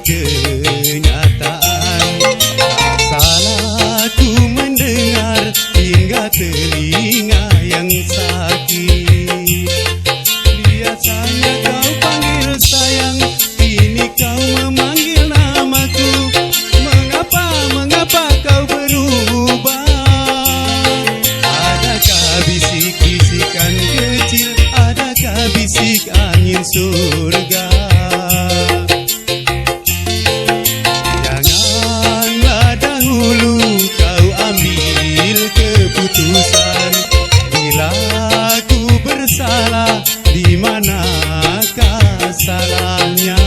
kenyataan. Tak salah ku mendengar hingga telinga yang sakit. Biasanya kau panggil sayang, kini kau memanggil namaku. Mengapa kau berubah? Adakah bisik-bisikan kecil, adakah bisik angin surga? Janganlah dahulu kau ambil keputusan. Bila ku bersalah, di manakah salahnya?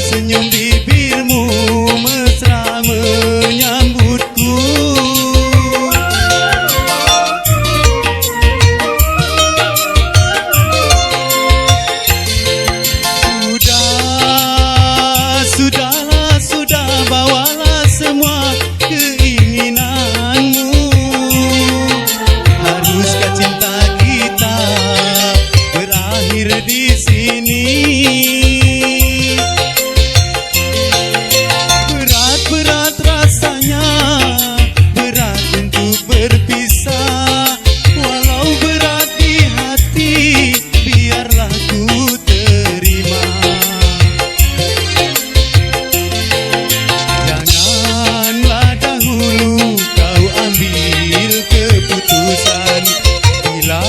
Senyum bibirmu mesra menyambutku. Sudah, bawalah semua keinginanmu. Haruskah cinta kita berakhir di sini? Berat rasanya, berat untuk berpisah. Walau berat di hati, biarlah ku terima. Janganlah dahulu kau ambil keputusan. Bila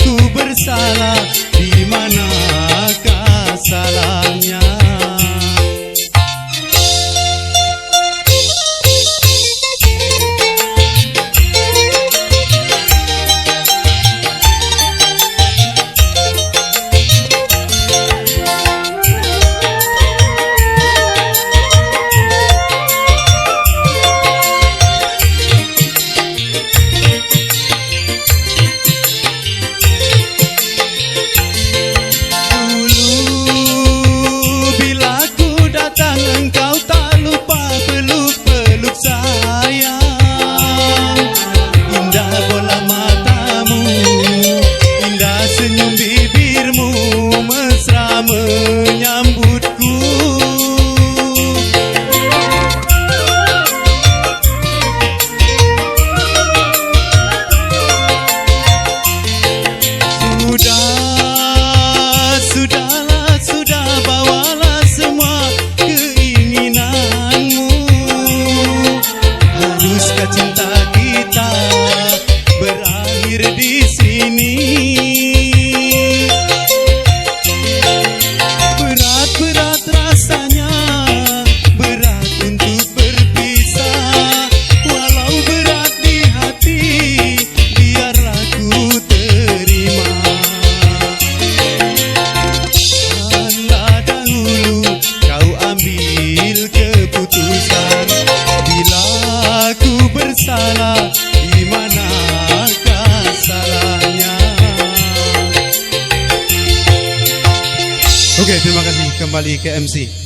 ku bersalah, di manakah salahnya? Engkau tak lupa peluk-peluk sayang. Indah bola matamu, indah senyum bibirmu mesra menyambutku. Sudah, bawalah semua keinginanmu. Haruskah cinta kita berakhir di sini? Berat rasanya, berat untuk berpisah. Walau berat di hati, biarlah ku terima. Janganlah dahulu kau ambil keputusan. Bila ku bersalah, di manakah salahnya? Oke, terima kasih. Kembali ke MC.